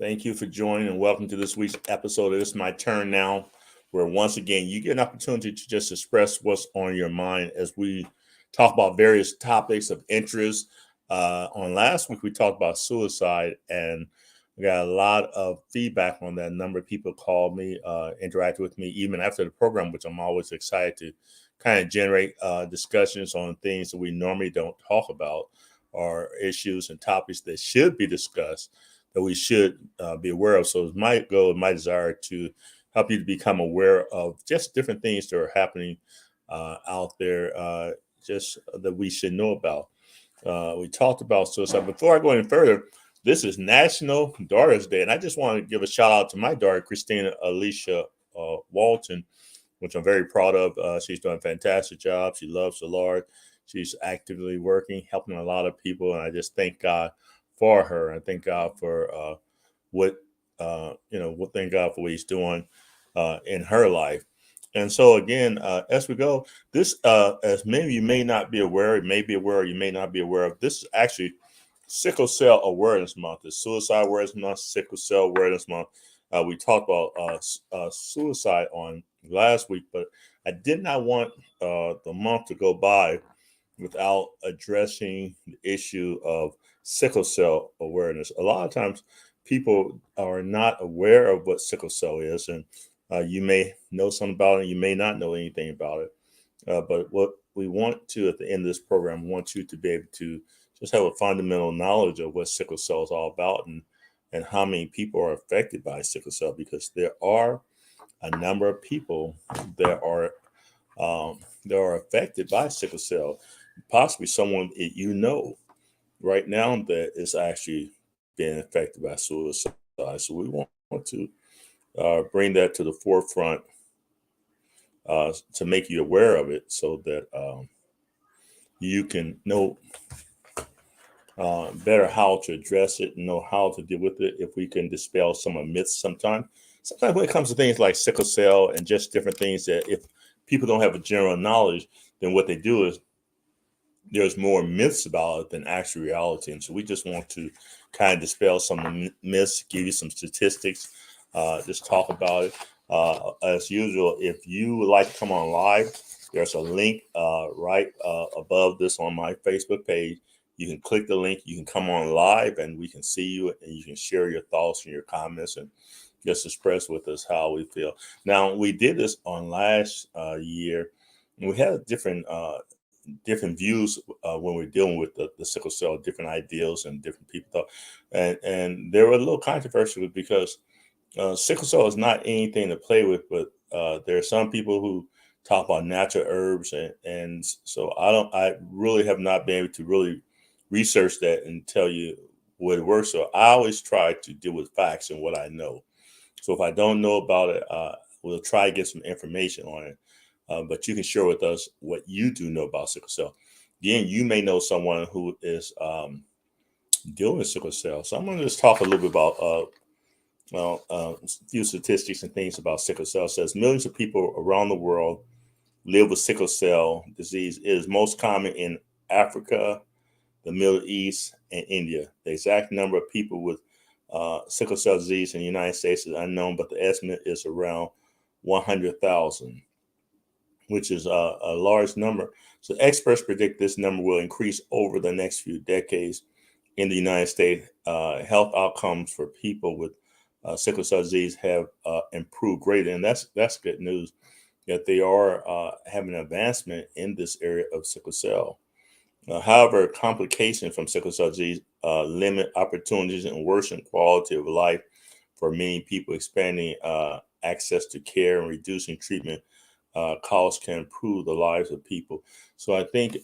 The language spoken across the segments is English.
Thank you for joining and welcome to this week's episode of It's My Turn Now, where once again you get an opportunity to just express what's on your mind as we talk about various topics of interest. On last week, we talked about suicide, and we got a lot of feedback on that. A number of people called me, interacted with me even after the program, which I'm always excited to kind of generate discussions on things that we normally don't talk about or issues and topics that should be discussed that we should be aware of. So it's my goal, my desire to help you to become aware of just different things that are happening out there, just that we should know about. We talked about suicide. Before I go any further, this is National Daughters Day, and I just want to give a shout out to my daughter, Christina Alicia Walton, which I'm very proud of. She's doing a fantastic job. She loves the Lord. She's actively working, helping a lot of people, and I just thank God for her. I thank God for what thank God for what He's doing in her life. And so again, as we go, this as many of you may not be aware, you may be aware, you may not be aware of. This is actually Sickle Cell Awareness Month. It's Suicide Awareness Month, Sickle Cell Awareness Month. We talked about suicide on last week, but I did not want the month to go by without addressing the issue of sickle cell awareness. A lot of times people are not aware of what sickle cell is, and you may know something about it, you may not know anything about it. But what we want to, at the end of this program, we want you to be able to just have a fundamental knowledge of what sickle cell is all about and how many people are affected by sickle cell, because there are a number of people that are affected by sickle cell, possibly someone that you know right now that is actually being affected by suicide. So we want to bring that to the forefront to make you aware of it, so that you can know better how to address it and know how to deal with it. If we can dispel some of the myths, sometimes when it comes to things like sickle cell and just different things, that if people don't have a general knowledge, then what they do is there's more myths about it than actual reality. And so we just want to kind of dispel some of the myths, give you some statistics, just talk about it. As usual, if you would like to come on live, there's a link right above this on my Facebook page. You can click the link, you can come on live, and we can see you, and you can share your thoughts and your comments and just express with us how we feel. Now, we did this on last year, and we had different views when we're dealing with the sickle cell, different ideals and different people thought, and there were a little controversial because sickle cell is not anything to play with, but there are some people who talk about natural herbs, and so I really have not been able to really research that and tell you what it works. So I always try to deal with facts and what I know. So if I don't know about it, we'll try to get some information on it. But you can share with us what you do know about sickle cell. Again, you may know someone who is dealing with sickle cell. So I'm going to just talk a little bit about a few statistics and things about sickle cell. It says millions of people around the world live with sickle cell disease. It is most common in Africa, the Middle East, and India. The exact number of people with sickle cell disease in the United States is unknown, but the estimate is around 100,000, which is a large number. So experts predict this number will increase over the next few decades in the United States. Health outcomes for people with sickle cell disease have improved greatly, and that's good news that they are having an advancement in this area of sickle cell. However, complications from sickle cell disease limit opportunities and worsen quality of life for many people. Expanding access to care and reducing treatment costs can improve the lives of people. So I think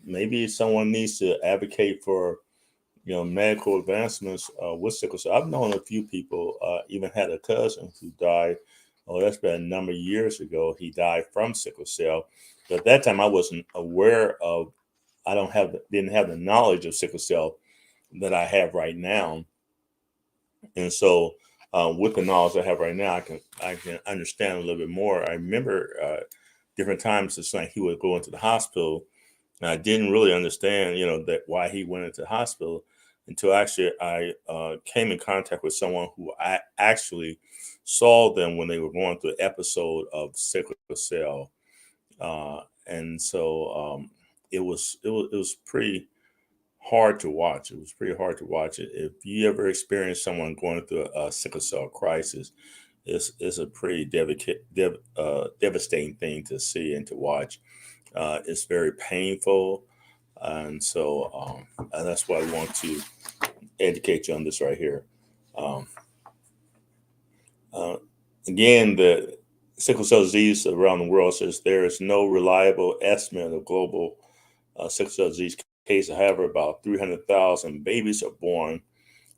maybe someone needs to advocate for medical advancements with sickle cell. I've known a few people, even had a cousin who died. Oh, that's been a number of years ago. He died from sickle cell. But at that time, I wasn't aware of. Didn't have the knowledge of sickle cell that I have right now, and so with the knowledge I have right now, I can understand a little bit more. I remember different times it's like he would go into the hospital, and I didn't really understand, that why he went into the hospital until actually I came in contact with someone who I actually saw them when they were going through an episode of sickle cell, and so it was pretty hard to watch. It was pretty hard to watch it. If you ever experience someone going through a sickle cell crisis, it's a pretty devastating thing to see and to watch. It's very painful, and so and that's why I want to educate you on this right here. Um, uh, Again, the sickle cell disease around the world says there is no reliable estimate of global sickle cell disease cases. However, about 300,000 babies are born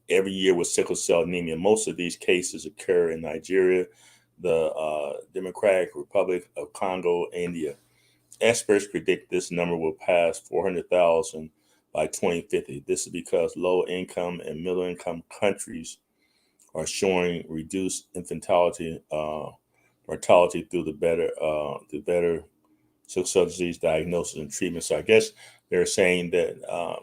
every year with sickle cell anemia. Most of these cases occur in Nigeria, the Democratic Republic of Congo, India. Experts predict this number will pass 400,000 by 2050. This is because low income and middle income countries are showing reduced infantility mortality through the better sickle cell disease diagnosis and treatment. So I guess they're saying that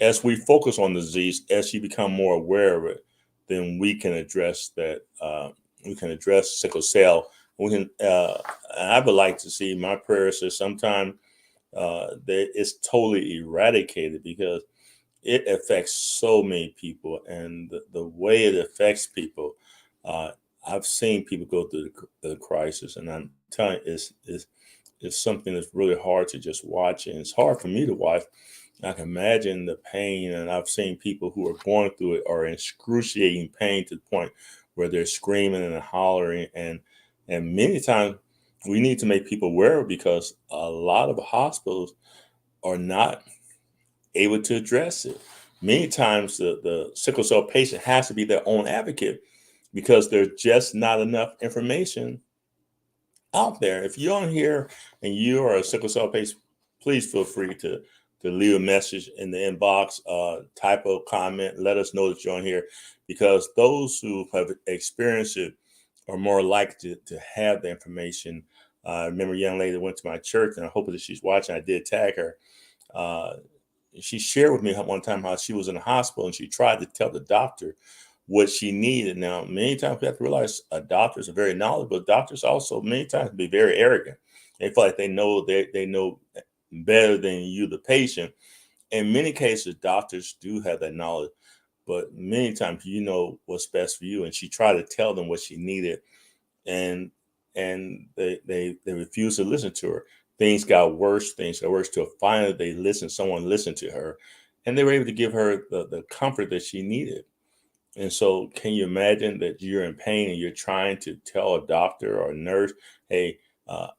as we focus on the disease, as you become more aware of it, then we can address that. We can address sickle cell. We can. I would like to see my prayer says sometime that it's totally eradicated because it affects so many people, and the way it affects people. Uh, I've seen people go through the crisis, and I'm telling you, it's something that's really hard to just watch, and it's hard for me to watch. I can imagine the pain, and I've seen people who are going through it are in excruciating pain to the point where they're screaming and hollering, and many times we need to make people aware because a lot of hospitals are not able to address it. Many times the sickle cell patient has to be their own advocate because there's just not enough information out there. If you're on here and you are a sickle cell patient, please feel free to leave a message in the inbox, type a comment, let us know that you're on here, because those who have experienced it are more likely to have the information. I remember a young lady that went to my church, and I hope that she's watching. I did tag her. Uh, she shared with me one time how she was in the hospital and she tried to tell the doctor what she needed. Now, many times we have to realize doctors are very knowledgeable. Doctors also many times be very arrogant. They feel like they know better than you, the patient. In many cases, doctors do have that knowledge, but many times you know what's best for you. And she tried to tell them what she needed, and they refused to listen to her. Things got worse. Things got worse till finally they listened. Someone listened to her, and they were able to give her the comfort that she needed. And so, can you imagine that you're in pain and you're trying to tell a doctor or a nurse, "Hey,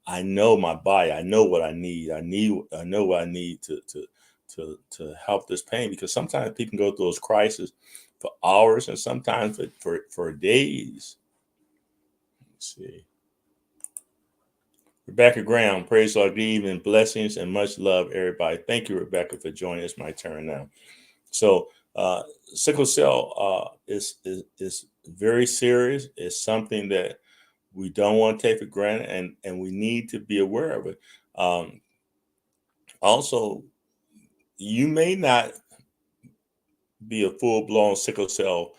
I know my body. I know what I need. I know what I need to help this pain." Because sometimes people can go through those crises for hours and sometimes for days. Let's see. Rebecca Graham, praise the Lord, good evening, blessings, and much love, everybody. Thank you, Rebecca, for joining. It's my turn now. So, sickle cell is very serious. It's something that we don't want to take for granted, and we need to be aware of it. Um, Also, you may not be a full blown sickle cell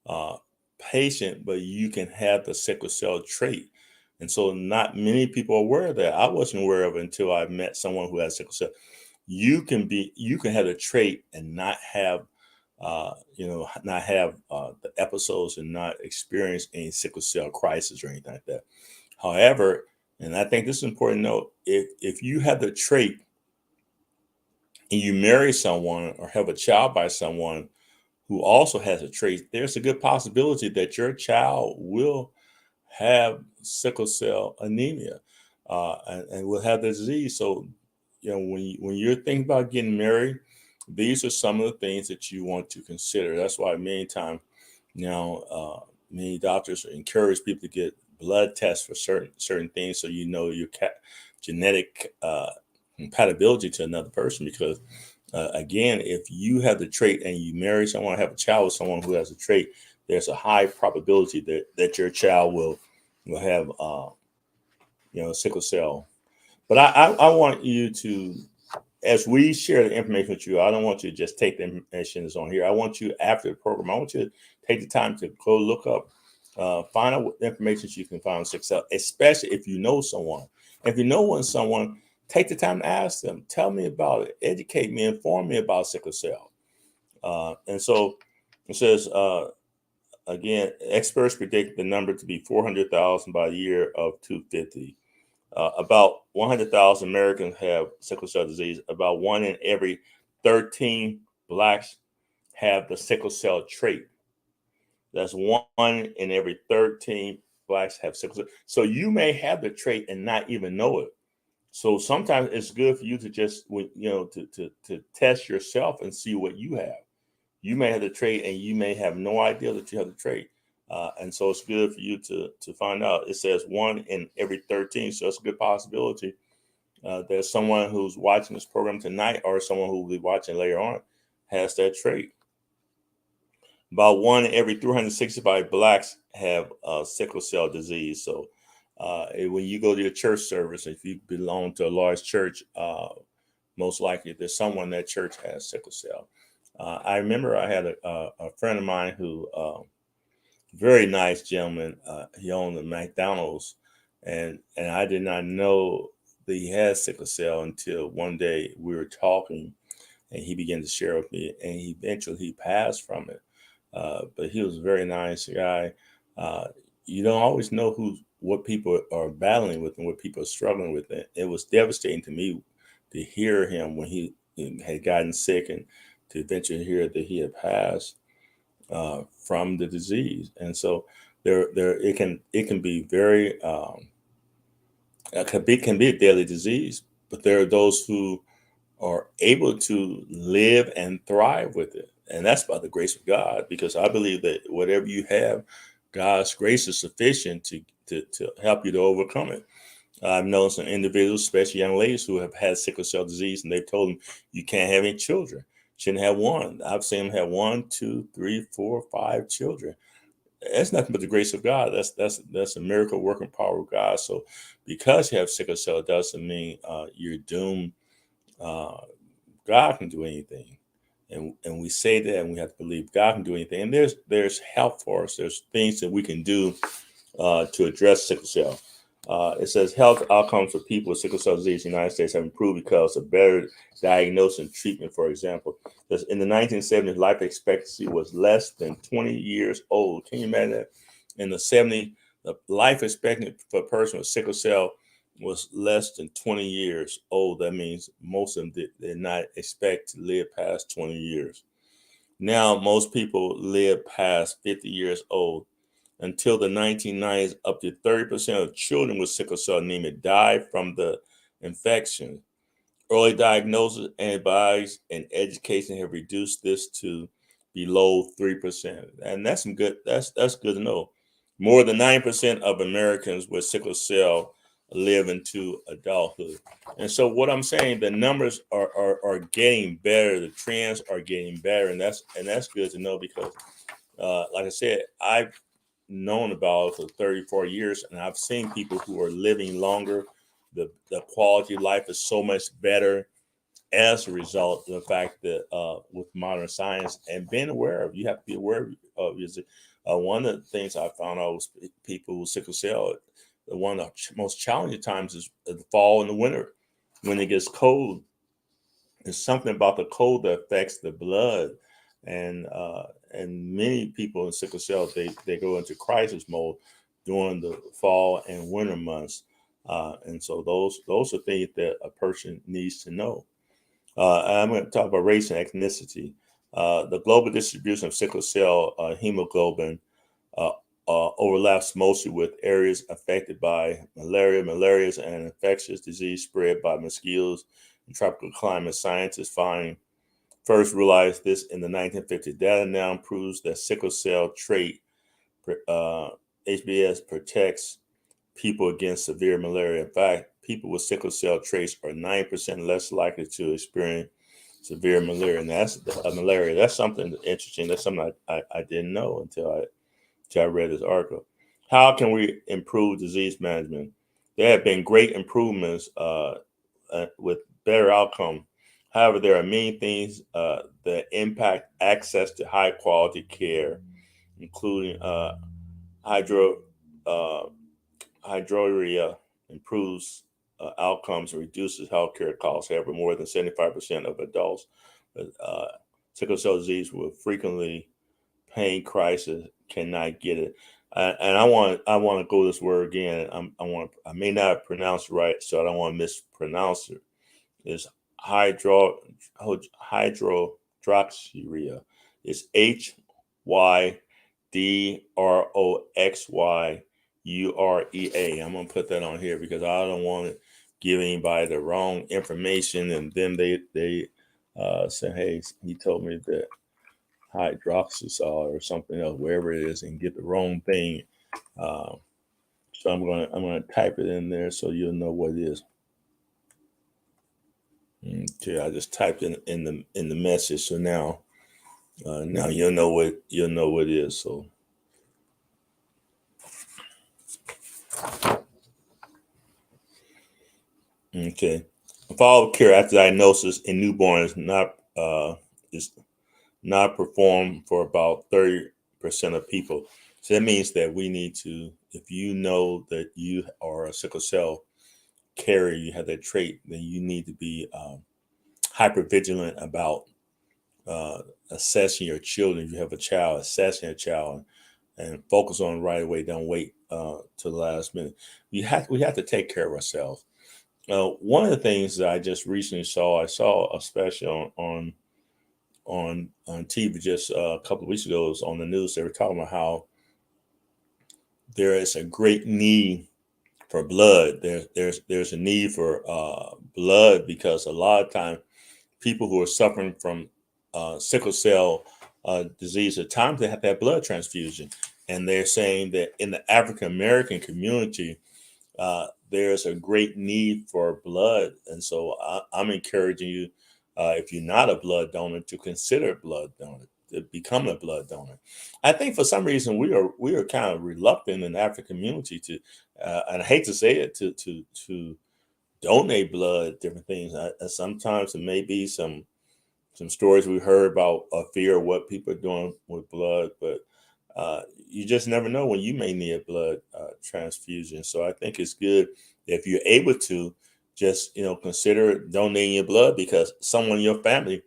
uh, patient, but you can have the sickle cell trait. And so, not many people are aware of that. I wasn't aware of it until I met someone who has sickle cell. You can have a trait and not have not have the episodes and not experience any sickle cell crisis or anything like that. However, and I think this is important to note, if you have the trait and you marry someone or have a child by someone who also has a trait, there's a good possibility that your child will have sickle cell anemia and will have the disease. So, when you're thinking about getting married, these are some of the things that you want to consider. That's why many times many doctors encourage people to get blood tests for certain things, so you know your genetic compatibility to another person. Because again, if you have the trait and you marry someone, have a child with someone who has a trait, there's a high probability that your child will have sickle cell. But I want you to as we share the information with you, I don't want you to just take the information that's on here. I want you, after the program, I want you to take the time to go look up, find out what information you can find on sickle cell, especially if you know someone. If you know someone, take the time to ask them, tell me about it, educate me, inform me about sickle cell. And so it says, again, experts predict the number to be 400,000 by the year of 250. About 100,000 Americans have sickle cell disease. About 1 in every 13 blacks have the sickle cell trait. That's 1 in every 13 blacks have sickle cell. So you may have the trait and not even know it. So sometimes it's good for you to just, to test yourself and see what you have. You may have the trait and you may have no idea that you have the trait. And so it's good for you to find out. It says 1 in every 13. So it's a good possibility. There's someone who's watching this program tonight or someone who will be watching later on has that trait. About 1 in every 365 blacks have sickle cell disease. So when you go to your church service, if you belong to a large church, most likely there's someone in that church has sickle cell. I remember I had a friend of mine who, very nice gentleman, he owned a McDonald's, and I did not know that he had sickle cell until one day we were talking, and he began to share with me, and eventually he passed from it. But he was a very nice guy. Uh, you don't always know what people are battling with and what people are struggling with. It was devastating to me to hear him when he had gotten sick and to eventually hear that he had passed from the disease. And so it can be very can be a deadly disease. But there are those who are able to live and thrive with it. And that's by the grace of God, because I believe that whatever you have, God's grace is sufficient to help you to overcome it. I've known some individuals, especially young ladies, who have had sickle cell disease, and they've told them you can't have any children. Shouldn't have one. I've seen them have 1, 2, 3, 4, 5 children. That's nothing but the grace of God. That's a miracle working power of God. So, because you have sickle cell, it doesn't mean you're doomed. Uh, God can do anything, and we say that, and we have to believe God can do anything. And there's help for us. There's things that we can do to address sickle cell. It says health outcomes for people with sickle cell disease in the United States have improved because of better diagnosis and treatment. For example, in the 1970s, life expectancy was less than 20 years old. Can you imagine that? In the 70s, the life expectancy for a person with sickle cell was less than 20 years old. That means most of them did not expect to live past 20 years. Now, most people live past 50 years old. Until the 1990s, up to 30% of children with sickle cell anemia died from the infection. Early diagnosis, antibiotics, and education have reduced this to below 3%. And that's some good. That's good to know. More than 9% of Americans with sickle cell live into adulthood. And so what I'm saying, the numbers are getting better. The trends are getting better, and that's good to know, because like I said, I've known about for 34 years, and I've seen people who are living longer. The quality of life is so much better as a result of the fact that with modern science and being aware of, you have to be aware of is one of the things I found out was people with sickle cell. One of the most challenging times is the fall and the winter when it gets cold. There's something about the cold that affects the blood, and many people in sickle cell they go into crisis mode during the fall and winter months, and so those are things that a person needs to know. I'm going to talk about race and ethnicity. The global distribution of sickle cell hemoglobin uh, overlaps mostly with areas affected by malaria. Malaria is an infectious disease spread by mosquitoes in tropical climates. Scientists first realized this in the 1950s. Data now proves that sickle cell trait, uh, HBS, protects people against severe malaria. In fact, people with sickle cell traits are 9% less likely to experience severe malaria. And that's malaria. That's something interesting. That's something I didn't know until I read this article. How can we improve disease management? There have been great improvements with better outcome. However, there are many things that impact access to high quality care, including hydro uh, hydroria improves outcomes and reduces healthcare costs. However, more than 75% of adults with sickle cell disease with frequently pain crisis cannot get it. And I want to go this word again. I may not pronounce it right, so I don't want to mispronounce it. It's hydroxyurea. It's HYDROXYUREA. I'm gonna put that on here because I don't want to give anybody the wrong information, and then they say, "Hey, he told me that hydroxysol or something else, wherever it is," and get the wrong thing. Uh, so I'm gonna type it in there so you'll know what it is. Okay, I just typed in the message, so now you'll know what it is. So okay, follow-up care after diagnosis in newborns is not performed for about 30% of people. So that means that we need to, if you know that you are a sickle cell carrier, you have that trait, then you need to be hyper vigilant about uh, assessing your children. If you have a child, assessing a child and focus on it right away. Don't wait to the last minute. We have to take care of ourselves. One of the things that I just recently I saw a special on TV just a couple of weeks ago. It was on the news. They were talking about how there is a great need for blood. There's a need for blood because a lot of times people who are suffering from sickle cell disease, at times they have to have blood transfusion. And they're saying that in the African American community, there's a great need for blood. And so I'm encouraging you, if you're not a blood donor, to consider blood donor, to become a blood donor. I think for some reason we are kind of reluctant in the African community to, and I hate to say it, to donate blood, different things. Sometimes it may be some stories we heard about a fear of what people are doing with blood, but you just never know when you may need a blood transfusion. So I think it's good if you're able to just consider donating your blood because someone in your family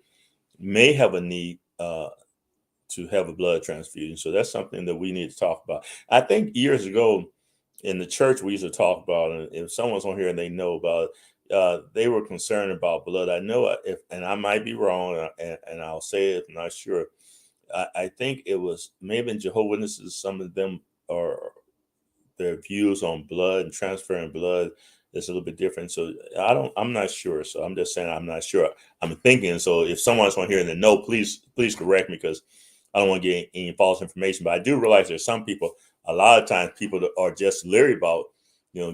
may have a need to have a blood transfusion. So that's something that we need to talk about. I think years ago in the church we used to talk about, and if someone's on here and they know about it, they were concerned about blood. I know if, and I might be wrong, and I'll say it, I'm not sure. I think it was maybe in Jehovah's Witnesses, some of them are their views on blood and transferring blood is a little bit different. So I'm not sure. So I'm just saying I'm not sure. I'm thinking. So if someone's on here and they know, please correct me because I don't want to get any false information. But I do realize there's some people. A lot of times people that are just leery about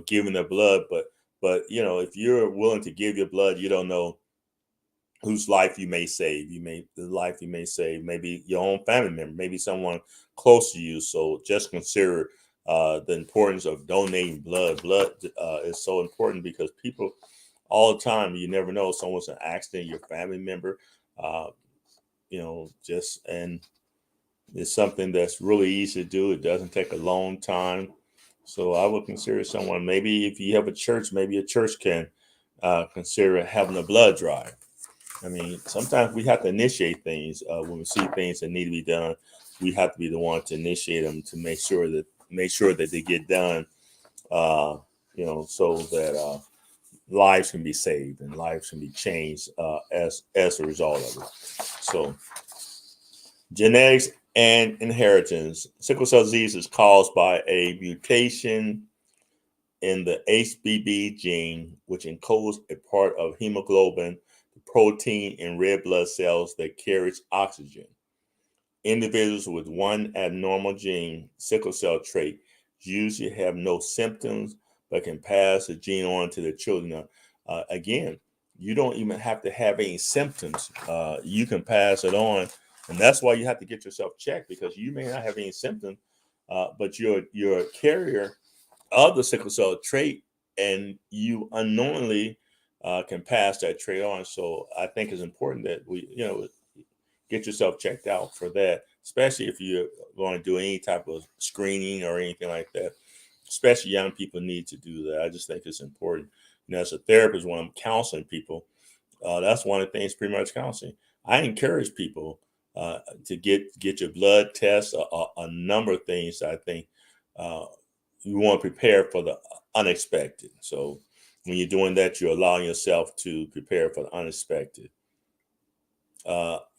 giving their blood. But if you're willing to give your blood, you don't know whose life you may save. The life you may save, maybe your own family member, maybe someone close to you. So just consider the importance of donating blood. Blood is so important because people all the time, you never know, someone's an accident, your family member, uh, and it's something that's really easy to do. It doesn't take a long time. So I would consider someone, maybe if you have a church, maybe a church can consider having a blood drive. I mean, sometimes we have to initiate things when we see things that need to be done. We have to be the one to initiate them to make sure that they get done. So that lives can be saved and lives can be changed as a result of it. So, genetics and inheritance. Sickle cell disease is caused by a mutation in the HBB gene, which encodes a part of hemoglobin, the protein in red blood cells that carries oxygen. Individuals with one abnormal gene, sickle cell trait, usually have no symptoms but can pass the gene on to their children. Now, again, you don't even have to have any symptoms. You can pass it on, and that's why you have to get yourself checked because you may not have any symptoms, but you're a carrier of the sickle cell trait, and you unknowingly can pass that trait on. So I think it's important that we, get yourself checked out for that, especially if you're going to do any type of screening or anything like that. Especially young people need to do that. I just think it's important. As a therapist, when I'm counseling people, that's one of the things pretty much counseling. I encourage people to get your blood tests, a number of things. I think uh, you want to prepare for the unexpected. So when you're doing that, you're allowing yourself to prepare for the unexpected.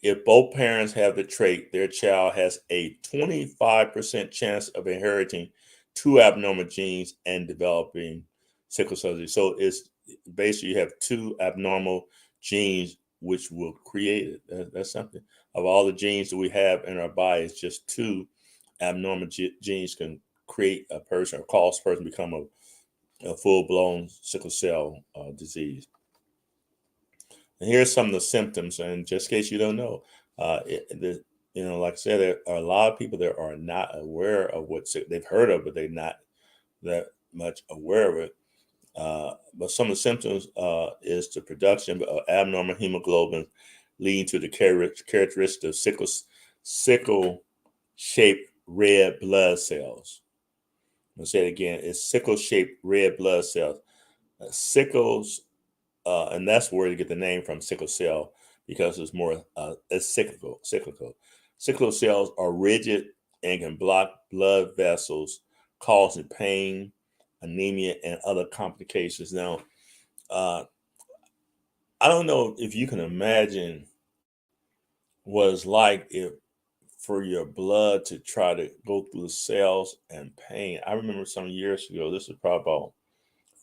If both parents have the trait, their child has a 25% chance of inheriting two abnormal genes and developing sickle cell disease. So it's basically you have two abnormal genes which will create it. That's something. Of all the genes that we have in our body, it's just two abnormal genes can create a person or cause a person to become a full-blown sickle cell disease. And here's some of the symptoms, and just in case you don't know, like I said, there are a lot of people that are not aware of what they've heard of, but they're not that much aware of it. But some of the symptoms is the production of abnormal hemoglobin, leading to the characteristic of sickle-shaped red blood cells. I'll say it again: it's sickle-shaped red blood cells. Sickles and that's where you get the name from, sickle cell, because it's cyclical. Sickle cells are rigid and can block blood vessels, causing pain, anemia, and other complications. Now, uh, I don't know if you can imagine what it's like if for your blood to try to go through the cells and pain. I remember some years ago, this is probably about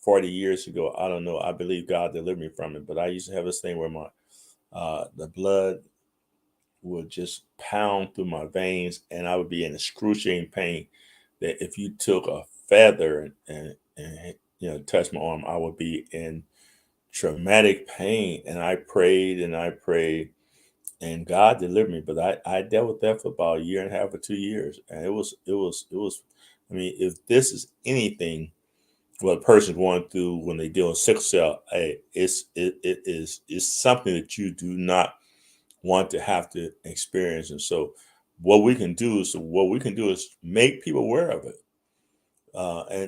40 years ago. I don't know. I believe God delivered me from it, but I used to have this thing where the blood would just pound through my veins, and I would be in excruciating pain. That if you took a feather and touched my arm, I would be in traumatic pain. And I prayed and I prayed, and God delivered me. But I dealt with that for about a year and a half or 2 years, and it was. I mean, if this is anything what a person's going through when they deal with sickle cell, it's something that you do not want to have to experience. And so, what we can do is make people aware of it,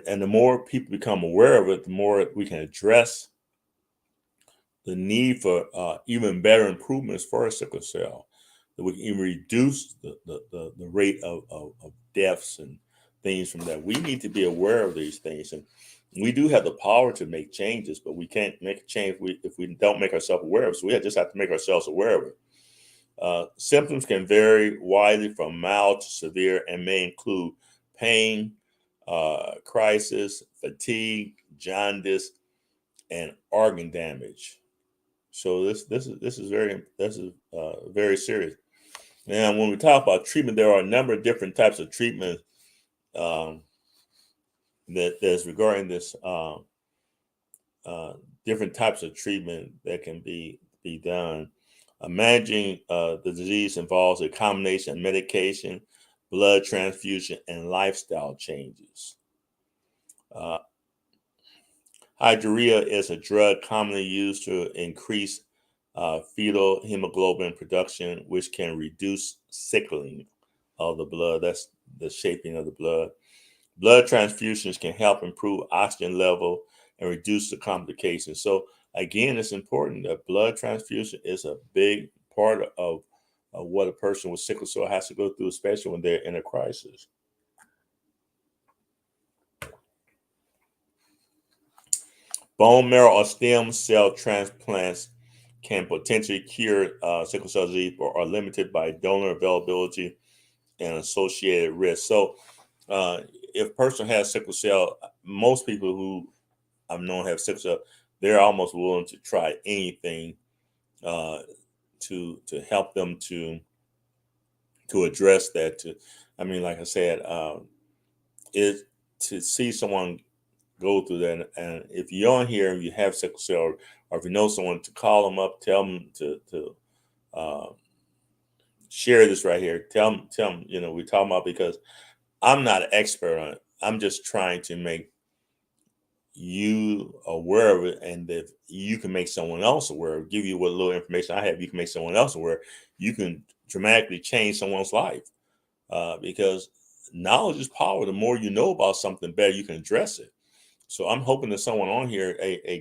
and the more people become aware of it, the more we can address the need for even better improvements for a sickle cell, that we can even reduce the rate of deaths and things from that. We need to be aware of these things, and we do have the power to make changes, but we can't make a change if we don't make ourselves aware of it. So we just have to make ourselves aware of it. Symptoms can vary widely from mild to severe and may include pain, crisis, fatigue, jaundice, and organ damage. So this is very serious. Now, when we talk about treatment, there are a number of different types of treatment um, that's regarding this. Uh, Different types of treatment that can be done. Managing the disease involves a combination of medication, blood transfusion, and lifestyle changes. Uh, Hydrurea is a drug commonly used to increase fetal hemoglobin production, which can reduce sickling of the blood. That's the shaping of the blood. Blood transfusions can help improve oxygen level and reduce the complications. So again, it's important that blood transfusion is a big part of what a person with sickle cell has to go through, especially when they're in a crisis. Bone marrow or stem cell transplants can potentially cure sickle cell disease, but are limited by donor availability and associated risk. So, uh, if a person has sickle cell, most people who I've known have sickle cell, they're almost willing to try anything uh, to help them to address that. I mean, like I said, it to see someone go through that, and if you're on here and you have sickle cell, or if you know someone, to call them up, tell them to uh, share this right here. Tell them, we're talking about, because I'm not an expert on it. I'm just trying to make you aware of it, and if you can make someone else aware, give you what little information I have, you can make someone else aware, you can dramatically change someone's life. Because knowledge is power. The more you know about something, better you can address it. So I'm hoping that someone on here,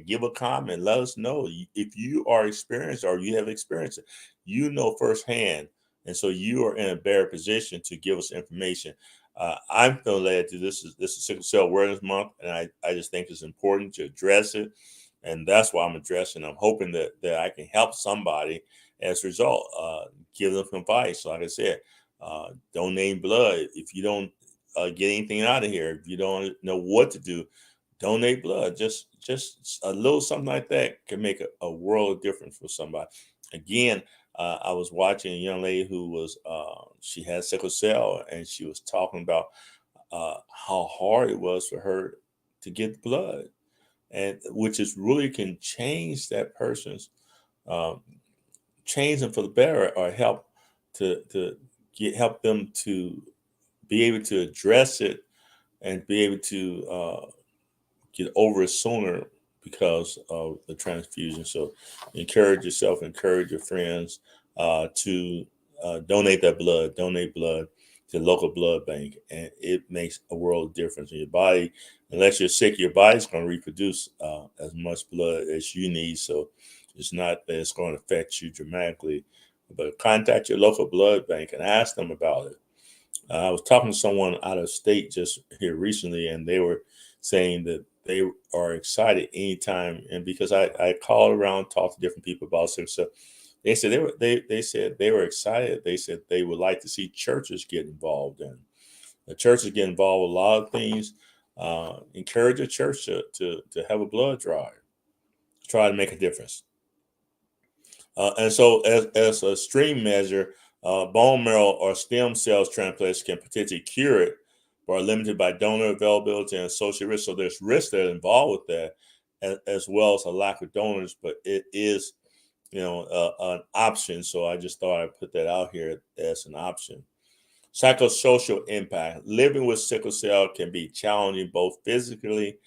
give a comment, let us know if you are experienced or you have experienced it, firsthand, and so you are in a better position to give us information. I'm feeling led to this is Sickle Cell Awareness Month, and I just think it's important to address it, and that's why I'm addressing. I'm hoping that I can help somebody as a result. Give them some advice. Like I said, donate blood. If you don't get anything out of here, if you don't know what to do, donate blood. Just a little something like that can make a world of difference for somebody. Again, I was watching a young lady who was she had sickle cell, and she was talking about how hard it was for her to get blood, and which is really can change that person's um, change them for the better, or help them to be able to address it and be able to get over it sooner because of the transfusion. So encourage yourself, encourage your friends to donate that blood, donate blood to the local blood bank. And it makes a world of difference in your body. Unless you're sick, your body's going to reproduce as much blood as you need. So it's not that it's going to affect you dramatically, but contact your local blood bank and ask them about it. I was talking to someone out of state just here recently, and they were saying that they are excited anytime. And because I called around, talked to different people about sickle, they said they said they were excited. They said they would like to see churches get involved in. The churches get involved with a lot of things. Encourage a church to have a blood drive, try to make a difference. And so, as a stream measure, bone marrow or stem cells transplantation can potentially cure it, but are limited by donor availability and associated risk. So there's risks that are involved with that, as well as a lack of donors. But it is, an option. So I just thought I'd put that out here as an option. Psychosocial impact: living with sickle cell can be challenging both physically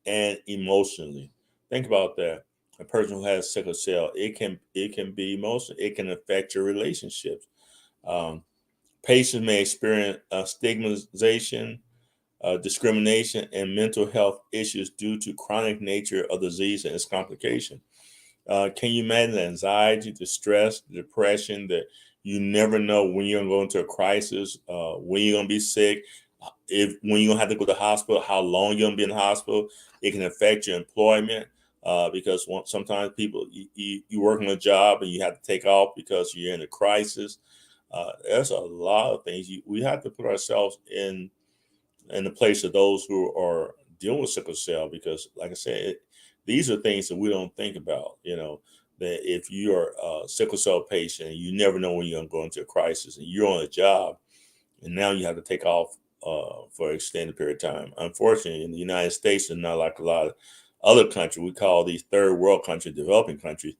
and emotionally. Think about that. A person who has sickle cell, it can be emotional. It can affect your relationships. Um, Patients may experience stigmatization, discrimination, and mental health issues due to chronic nature of the disease and its complication. Can you imagine the anxiety, the stress, the depression that you never know when you're going to go into a crisis, when you're going to be sick, if when you're going to have to go to the hospital, how long you're going to be in the hospital. It can affect your employment because sometimes people, you work on a job and you have to take off because you're in a crisis. There's a lot of things. We have to put ourselves in the place of those who are dealing with sickle cell, because like I said, these are things that we don't think about. That if you are a sickle cell patient, you never know when you're going to go into a crisis, and you're on a job and now you have to take off for an extended period of time. Unfortunately, in the United States, and not like a lot of other countries, we call these third world countries developing countries,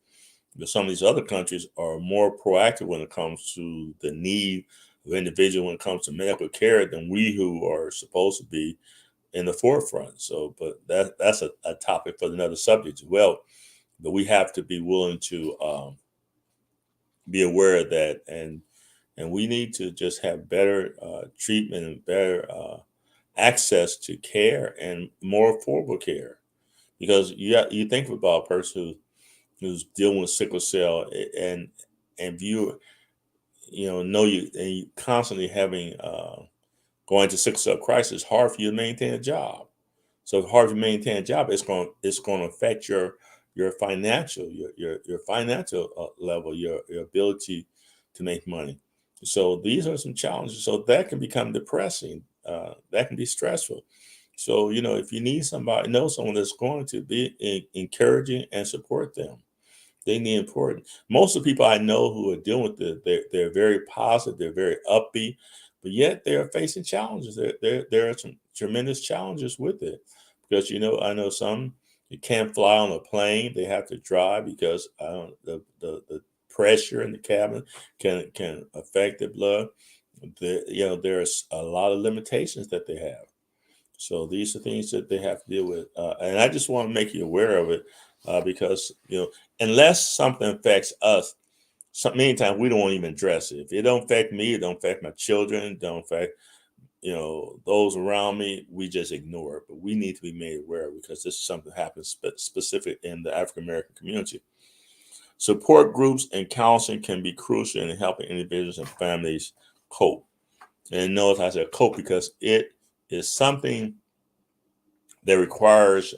but some of these other countries are more proactive when it comes to the need of individual when it comes to medical care than we who are supposed to be in the forefront. So, but that's a topic for another subject as well. But we have to be willing to be aware of that, and we need to just have better treatment and better access to care and more affordable care. Because you think about a person who's dealing with sickle cell, and know you, and you constantly having going to sickle cell crisis, it's hard for you to maintain a job. So if hard to maintain a job, it's going to affect your financial your financial level, your ability to make money. So these are some challenges. So that can become depressing. That can be stressful. So if you need somebody, know someone that's going to be encouraging and support them. They need important. Most of the people I know who are dealing with it, they're very positive, they're very upbeat, but yet they are facing challenges. There are some tremendous challenges with it, because I know some you can't fly on a plane; they have to drive because the pressure in the cabin can affect the blood. There's a lot of limitations that they have. So these are things that they have to deal with, and I just want to make you aware of it, because unless something affects us, many times we don't even address it. If it don't affect me, it don't affect my children, it don't affect those around me. We just ignore it, but we need to be made aware because this is something that happens specific in the African American community. Support groups and counseling can be crucial in helping individuals and families cope. And notice I said cope because it is something that requires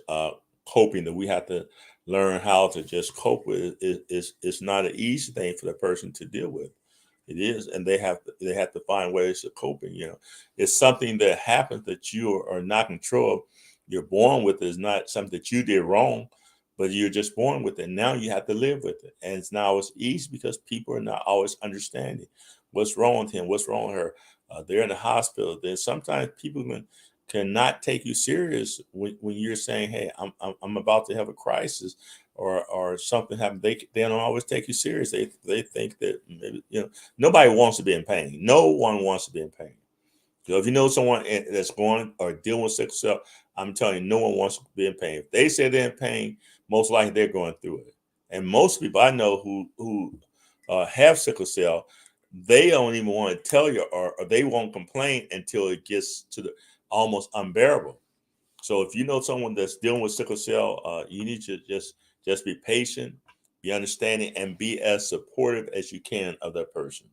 coping, that we have to learn how to just cope with. It's not an easy thing for the person to deal with. It is, and they have to find ways of coping. It's something that happens that you are not in control of. You're born with it. It's not something that you did wrong, but you're just born with it. Now you have to live with it, and it's easy because people are not always understanding what's wrong with him, what's wrong with her. They're in the hospital. Then sometimes people cannot take you serious when you're saying, "Hey, I'm about to have a crisis," or something happened. They don't always take you serious. They think that maybe nobody wants to be in pain. No one wants to be in pain. So if you know someone that's going or dealing with sickle cell, I'm telling you, no one wants to be in pain. If they say they're in pain, most likely they're going through it. And most people I know who have sickle cell, they don't even want to tell you, or they won't complain until it gets to the almost unbearable. So if you know someone that's dealing with sickle cell, you need to just be patient, be understanding, and be as supportive as you can of that person.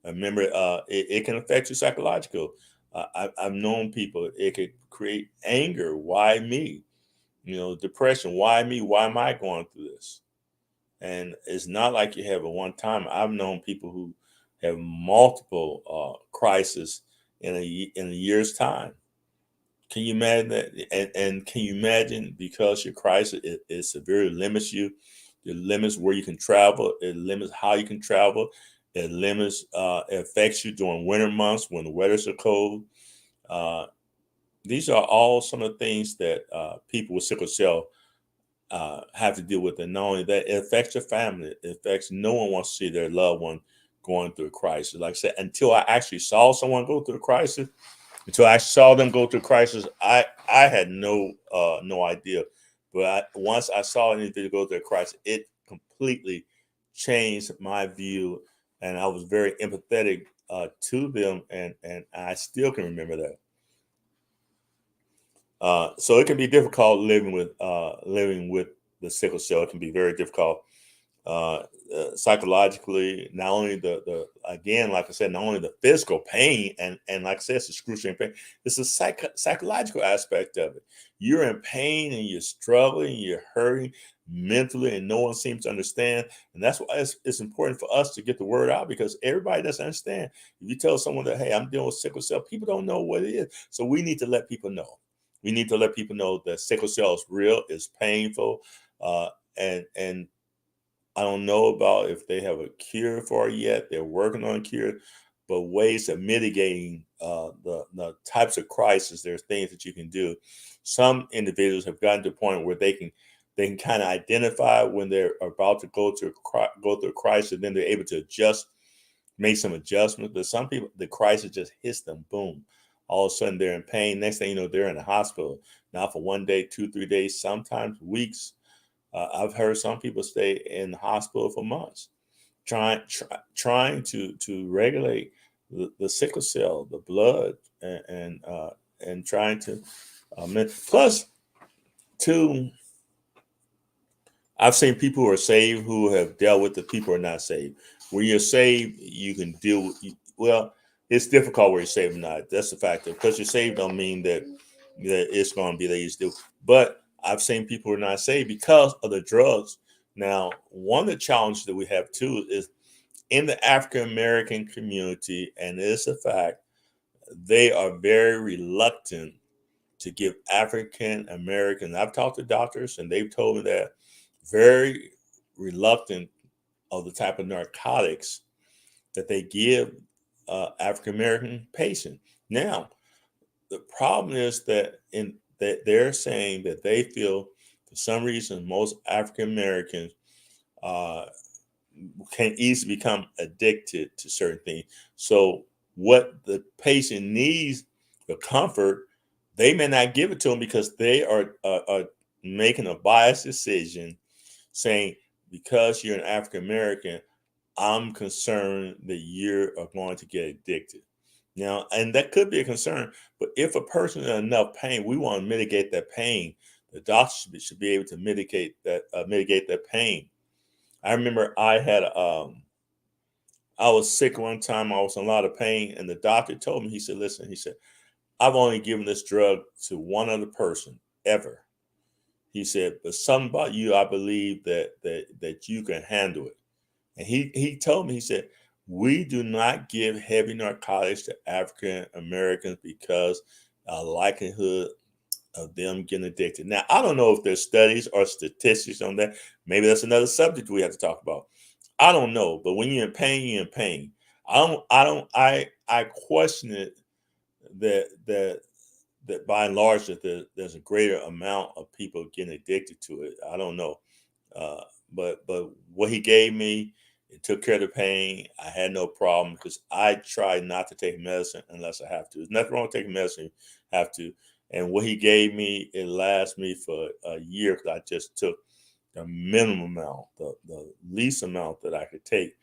Remember, it can affect you psychological. I've known people. It could create anger. Why me? Depression. Why me? Why am I going through this? And it's not like you have a one time. I've known people who have multiple crises in a year's time. Can you imagine that? And can you imagine, because your crisis it severely limits you, it limits where you can travel, it limits how you can travel, it affects you during winter months when the weather's are cold. Uh, these are all some of the things that people with sickle cell have to deal with. And not only that, it affects your family. It affects, no one wants to see their loved one going through a crisis. Like I said, until I actually saw someone go through a crisis, until I saw them go through crisis, I had no idea. But once I saw an individual go through a crisis, it completely changed my view, and I was very empathetic to them, and I still can remember that. So it can be difficult living with the sickle cell. It can be very difficult uh, psychologically. Not only the again, like I said, not only the physical pain, and like I said, it's excruciating pain. It's a psychological aspect of it. You're in pain and you're struggling, you're hurting mentally, and no one seems to understand. And that's why it's important for us to get the word out, because everybody doesn't understand. If you tell someone that, hey, I'm dealing with sickle cell, people don't know what it is. So we need to let people know. We need to let people know that sickle cell is real, it's painful, and I don't know about if they have a cure for it yet. They're working on a cure, but ways of mitigating the types of crisis. There's things that you can do. Some individuals have gotten to a point where they can kind of identify when they're about to go through a crisis, and then they're able to make some adjustments. But some people, the crisis just hits them, boom. All of a sudden they're in pain. Next thing you know, they're in the hospital. Now for one day, 2, 3 days, sometimes weeks. I've heard some people stay in the hospital for months, trying to regulate the sickle cell, the blood, and trying to. Plus, too, I've seen people who are saved who have dealt with the people who are not saved. When you're saved, you can deal with. Well, it's difficult where you're saved or not. That's the fact. Because you're saved don't mean that it's going to be that easy to do. But I've seen people who are not saved because of the drugs. Now, one of the challenges that we have too is in the African American community, and it's a fact, they are very reluctant to give African Americans. I've talked to doctors, and they've told me that very reluctant of the type of narcotics that they give African American patients. Now, the problem is that they're saying that they feel for some reason most African Americans uh, can easily become addicted to certain things. So what the patient needs, the comfort, they may not give it to them because they are making a biased decision, saying because you're an African American, I'm concerned that you are going to get addicted. Now, and that could be a concern, but if a person is in enough pain, we want to mitigate that pain. The doctor should be able to mitigate that pain. I remember I was sick one time. I was in a lot of pain, and the doctor told me, he said, "Listen," he said, "I've only given this drug to one other person ever." He said, "But something about you, I believe that you can handle it." And he told me, he said, "We do not give heavy narcotics to African Americans because likelihood of them getting addicted." Now, I don't know if there's studies or statistics on that. Maybe that's another subject we have to talk about. I don't know, but when you're in pain, you're in pain. I question it that by and large that there's a greater amount of people getting addicted to it. I don't know, uh, but what he gave me, it took care of the pain. I had no problem because I try not to take medicine unless I have to. There's nothing wrong with taking medicine, you have to. And what he gave me, it lasts me for a year because I just took the minimum amount, the least amount that I could take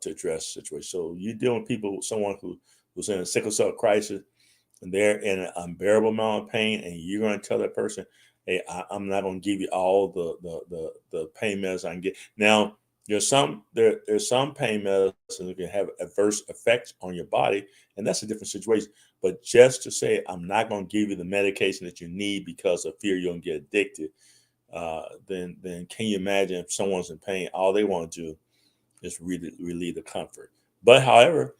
to address the situation. So you dealing with people, someone who's in a sickle cell crisis, and they're in an unbearable amount of pain, and you're going to tell that person, "Hey, I'm not going to give you all the pain medicine I can get." Now, there's some pain medicine that can have adverse effects on your body, and that's a different situation. But just to say, "I'm not going to give you the medication that you need because of fear you're going to get addicted," then can you imagine if someone's in pain, all they want to do is relieve the comfort. But however,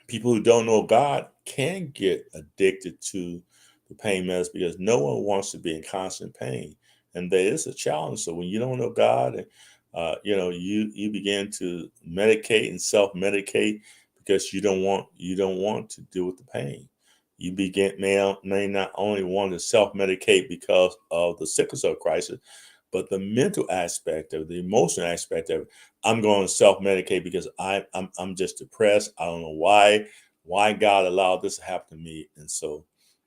people who don't know God can get addicted to the pain meds because no one wants to be in constant pain, and there is a challenge. So when you don't know God, and you begin to medicate and self medicate because you don't want to deal with the pain. You may not only want to self medicate because of the sickle cell crisis, but the mental aspect of the emotional aspect of it. I'm going to self medicate because I'm just depressed. I don't know why God allowed this to happen to me. And so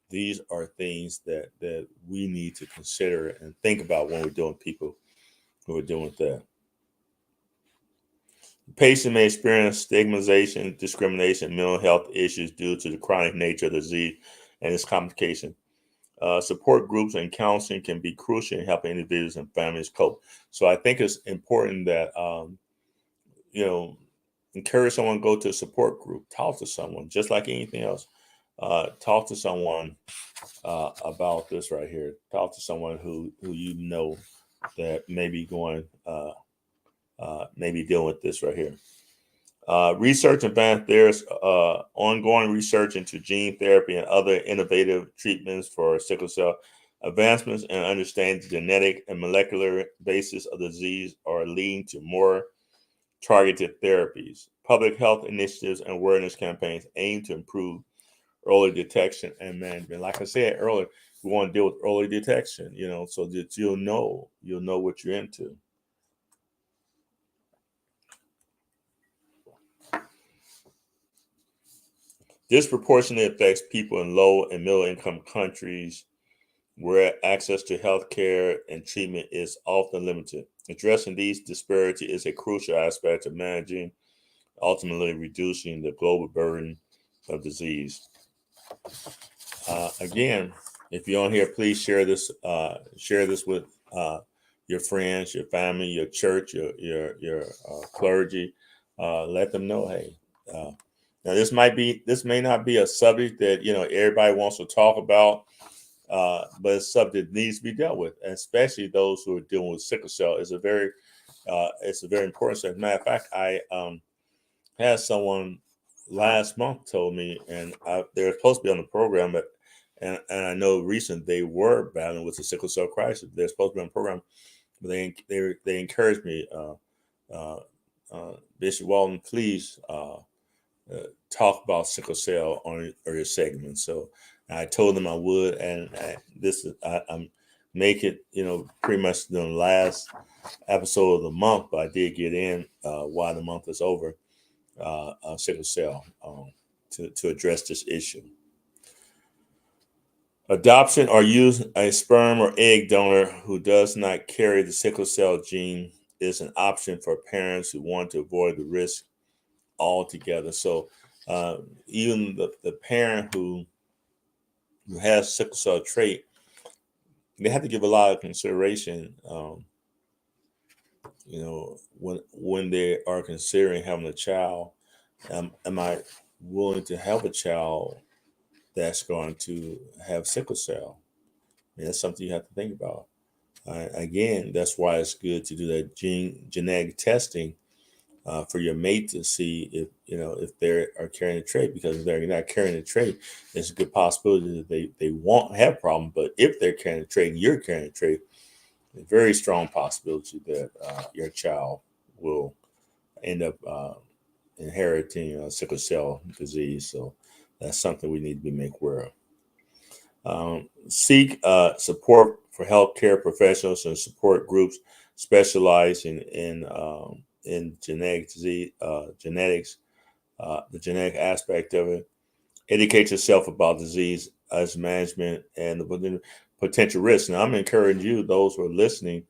these are things that we need to consider and think about when we're doing people who are doing that. The patient may experience stigmatization, discrimination, mental health issues due to the chronic nature of the disease and its complication. Support groups and counseling can be crucial in helping individuals and families cope. So I think it's important that you know encourage someone to go to a support group, talk to someone, just like anything else. Talk to someone about this right here. Talk to someone who you know that may be maybe dealing with this right here. Research advanced there's ongoing research into gene therapy and other innovative treatments for sickle cell. Advancements in understanding the genetic and molecular basis of the disease are leading to more targeted therapies. Public health initiatives and awareness campaigns aim to improve early detection and management. Like I said earlier, we want to deal with early detection, so that you'll know what you're into. Disproportionately affects people in low and middle income countries where access to health care and treatment is often limited. Addressing these disparities is a crucial aspect of managing, ultimately reducing the global burden of disease. Again, if you're on here, please share this. Share this with your friends, your family, your church, your clergy. Let them know, hey. Now this may not be a subject that everybody wants to talk about, but it's something that needs to be dealt with, and especially those who are dealing with sickle cell. It's a very important subject. Matter of fact, I had someone last month told me, and they're supposed to be on the program, but and I know recently they were battling with the sickle cell crisis. They're supposed to be on the program, but they encouraged me, uh, Bishop Walton, please talk about sickle cell on your segment. So I told them I would, and I'm make it pretty much the last episode of the month, but I did get in while the month is over. Sickle cell to address this issue. Adoption or use a sperm or egg donor who does not carry the sickle cell gene is an option for parents who want to avoid the risk altogether. So even the parent who has sickle cell trait, they have to give a lot of consideration. When they are considering having a child, am I willing to have a child that's going to have sickle cell? And that's something you have to think about. Again, that's why it's good to do that genetic testing for your mate to see if they are carrying a trait. Because if they're not carrying a trait, there's a good possibility that they won't have a problem. But if they're carrying a trait and you're carrying a trait, a very strong possibility that your child will end up inheriting sickle cell disease. So that's something we need to be made aware of. Seek support for healthcare professionals and support groups specializing in genetic disease, genetics, the genetic aspect of it. Educate yourself about disease as management and the potential risks. And I'm encouraging you, those who are listening,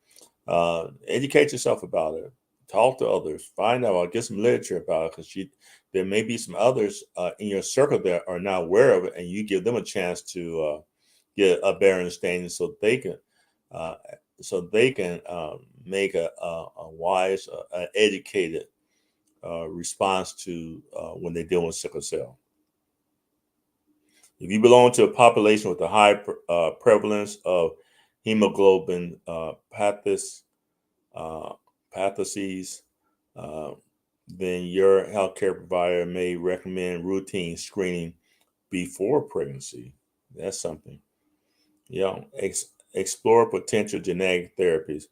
educate yourself about it. Talk to others. Find out. Get some literature about it, because there may be some others in your circle that are not aware of it, and you give them a chance to get a better understanding, so they can uh, make a wise, educated response to when they're dealing with sickle cell. If you belong to a population with a high prevalence of hemoglobin pathocies, uh, then your healthcare provider may recommend routine screening before pregnancy. That's something. Explore potential genetic therapies.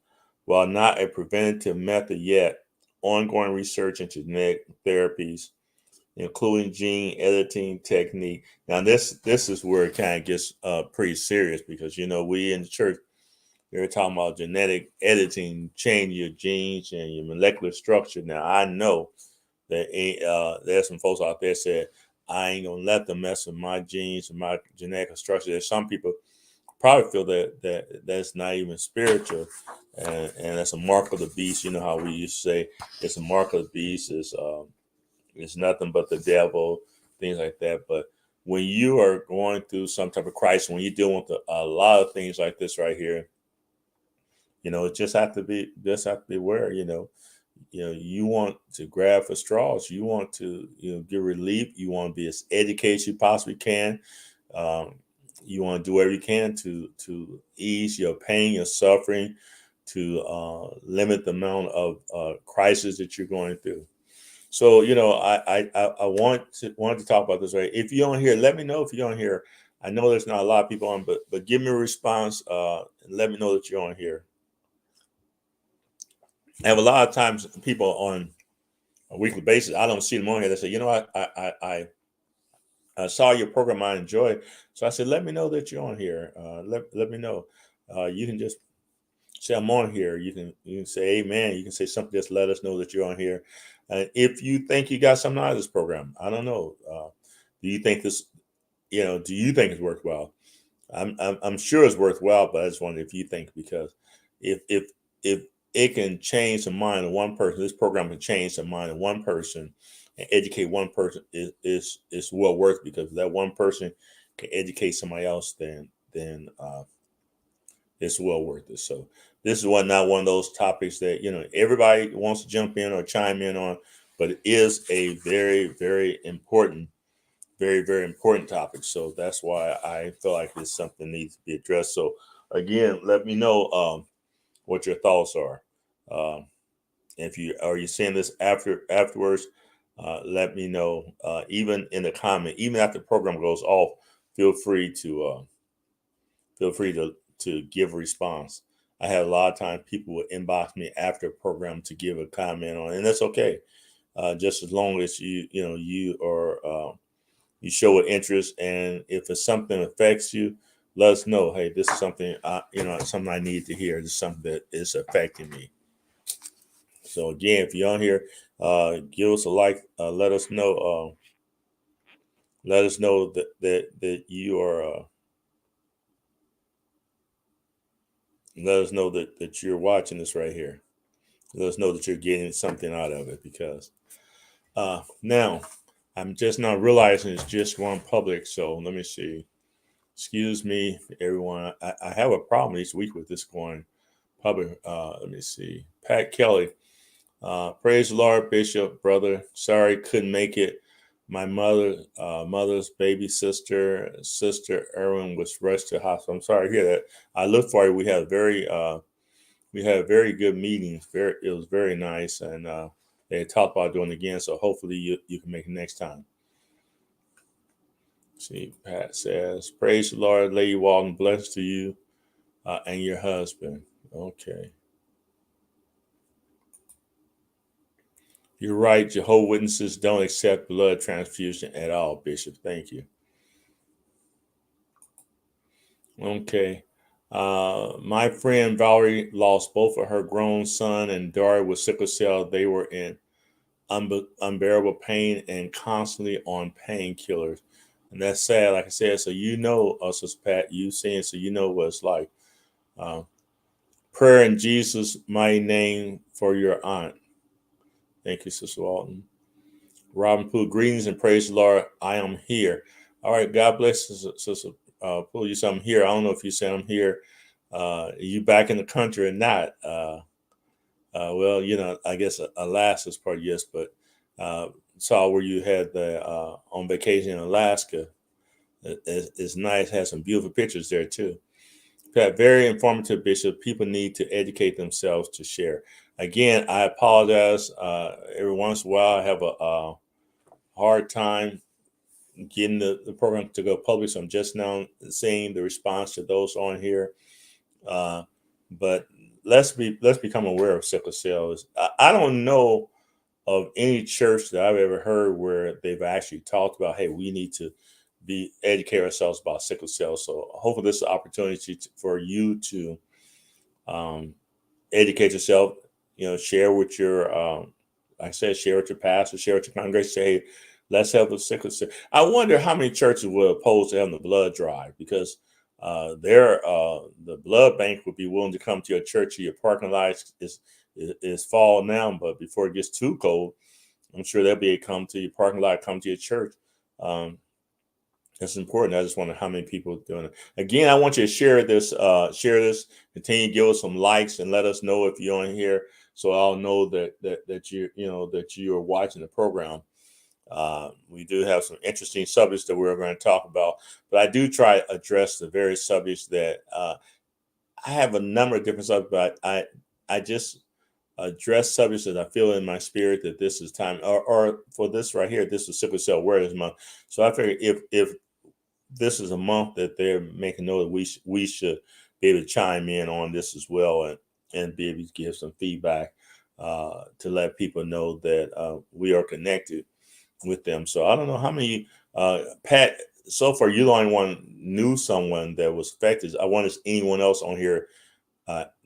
While not a preventative method yet, ongoing research into genetic therapies, including gene editing technique. Now, this is where it kind of gets pretty serious, because we in the church, they're talking about genetic editing, change your genes and your molecular structure. Now, I know that there's some folks out there said, I ain't gonna let them mess with my genes and my genetic structure. There's some people probably feel that's not even spiritual, and that's a mark of the beast. You know how we used to say it's a mark of the beast. It's nothing but the devil, things like that. But when you are going through some type of crisis, when you're dealing with a lot of things like this right here, it just have to be aware. You want to grab for straws. You want to get relief. You want to be as educated as you possibly can. Um, you want to do whatever you can to ease your pain, your suffering, to limit the amount of crisis that you're going through. So I wanted to talk about this, right. If you're on here, let me know if you're on here. I know there's not a lot of people on, but give me a response and let me know that you're on here. I have a lot of times people on a weekly basis. I don't see them on here. They say, I saw your program, I enjoy. So I said, let me know that you're on here. Let me know. You can just say I'm on here. You can say amen. You can say something. Just let us know that you're on here. And if you think you got something out of this program, I don't know. Do you think this? Do you think it's worthwhile? I'm sure it's worthwhile, but I just wonder if you think, because if it can change the mind of one person, this program can change the mind of one person and educate one person, is well worth, because that one person can educate somebody else, then it's well worth it. So this is not one of those topics that everybody wants to jump in or chime in on, but it is a very, very important, very, very important topic. So that's why I feel like it's something that needs to be addressed. So again, let me know what your thoughts are. Um, if you seeing this afterwards, let me know. Even in the comment, even after the program goes off, feel free to give a response. I had a lot of times people would inbox me after a program to give a comment on, and that's okay. Just as long as you are you show an interest, and if it's something that affects you, let us know. Hey, this is something something I need to hear. This is something that is affecting me. So again, if you're on here, give us a like. Let us know. Let us know that you are Let us know that you're watching this right here. Let us know that you're getting something out of it, because now I'm just not realizing it's just going public. So let me see. Excuse me, everyone. I have a problem each week with this going public. Let me see. Pat Kelly. Praise the Lord, Bishop, brother. Sorry, couldn't make it. My mother's baby sister Erwin was rushed to hospital. I'm sorry to hear that. I looked for you. We had very good meetings. It was very nice, and they talked about doing it again. So hopefully you can make it next time. See, Pat says, "Praise the Lord, Lady Walton. Blessed to you and your husband." Okay. You're right. Jehovah's Witnesses don't accept blood transfusion at all, Bishop. Thank you. Okay. My friend Valerie lost both of her grown son and daughter with sickle cell. They were in unbearable pain and constantly on painkillers. And that's sad, like I said. So Sister Pat, you saying, so what it's like. Uh, Prayer in Jesus' mighty name for your aunt. Thank you, Sister Walton. Robin Poole, greetings and praise the Lord. I am here. All right, God bless Sister Poole. You said I'm here. I don't know if you said I'm here. You back in the country or not? Well, I guess Alaska's part yes, but saw where you had the on vacation in Alaska. It's nice. Has some beautiful pictures there too. Pat, very informative, Bishop. People need to educate themselves to share. Again, I apologize. Every once in a while, I have a hard time getting the program to go public. So I'm just now seeing the response to those on here. But let's become aware of sickle cell. I don't know of any church that I've ever heard where they've actually talked about, hey, we need to be educate ourselves about sickle cell. So hopefully this is an opportunity for you to educate yourself. Share with your, like I said, share with your pastor, share with your congregation. Say, hey, let's help with sickle cell. I wonder how many churches will oppose having the blood drive, because the blood bank would be willing to come to your church or your parking lot. Is fall now, but before it gets too cold, I'm sure they'll be able to come to your parking lot, come to your church. That's important. I just wonder how many people are doing it. Again, I want you to share this. Continue to give us some likes and let us know if you're on here, so I'll know that you are watching the program. We do have some interesting subjects that we're going to talk about, but I do try to address the various subjects that I have a number of different subjects, but I just address subjects that I feel in my spirit that this is time, or for this right here, this is Sickle Cell Awareness Month. So I figure if this is a month that they're making note that we should be able to chime in on this as well, and be able to give some feedback to let people know that we are connected with them. So I don't know how many, Pat, so far you're the only one knew someone that was affected. I wonder if anyone else on here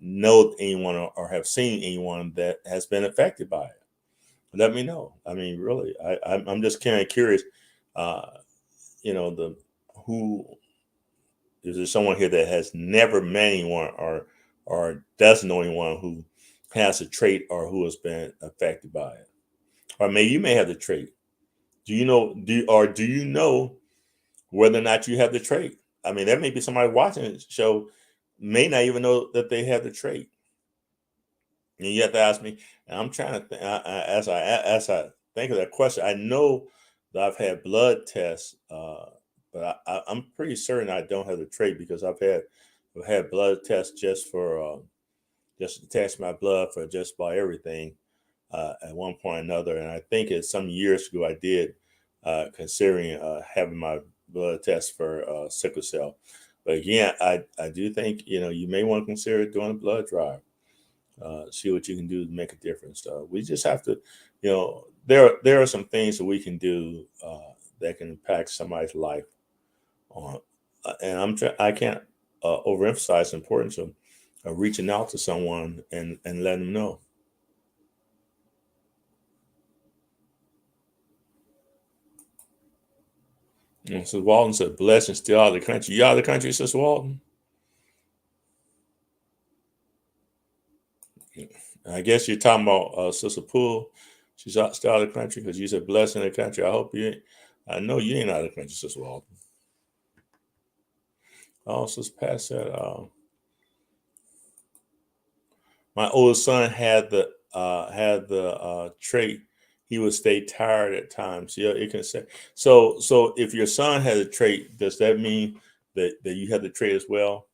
know anyone or have seen anyone that has been affected by it. Let me know. I mean, really, I'm just kind of curious. The who is there someone here that has never met anyone or doesn't know anyone who has a trait or who has been affected by it, or maybe you may have the trait. Do you know? Do you know whether or not you have the trait? I mean, there may be somebody watching the show may not even know that they have the trait. And you have to ask me. And I'm trying to as I think of that question, I know that I've had blood tests, but I'm pretty certain I don't have the trait, because I've had blood tests just to test my blood for just about everything at one point or another. And I think it's some years ago I did considering having my blood test for sickle cell. But again, I do think you may want to consider doing a blood drive. See what you can do to make a difference. We just have to, there are some things that we can do that can impact somebody's life. On, and I can't overemphasize the importance of reaching out to someone and letting them know. And so Walton said, "Blessings still out of the country. You out of the country, Sister Walton?" guess you're talking about Sister Poole. She's still out of the country because you said blessed in the country. I hope you ain't. I know you ain't out of the country, Sister Walton. Oh, Sister Pat said, my oldest son had the trait. He would stay tired at times. Yeah, it can say so. So if your son has a trait, does that mean that you have the trait as well?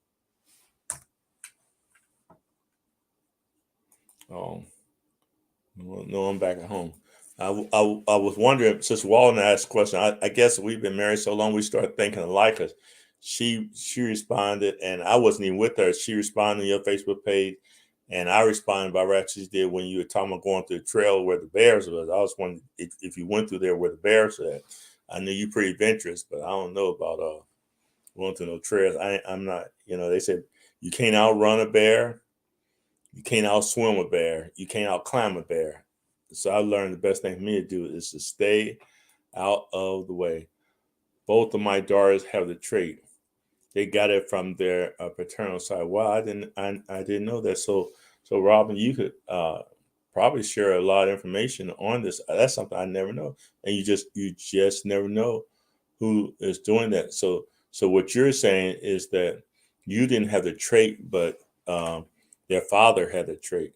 Oh, no, I'm back at home. I was wondering, since Walden asked a question, I guess we've been married so long, we started thinking alike. Us. She responded, and I wasn't even with her. She responded on your Facebook page, and I responded by what she did when you were talking about going through the trail where the bears was. I was wondering if you went through there where the bears were at. I knew you pretty adventurous, but I don't know about going through no trails. I'm not. They said you can't outrun a bear, you can't outswim a bear, you can't outclimb a bear. So I learned the best thing for me to do is to stay out of the way. Both of my daughters have the trait. They got it from their paternal side. Wow, I didn't know that. So Robin, you could probably share a lot of information on this. That's something I never know, and you just never know who is doing that. So what you're saying is that you didn't have the trait, but their father had the trait.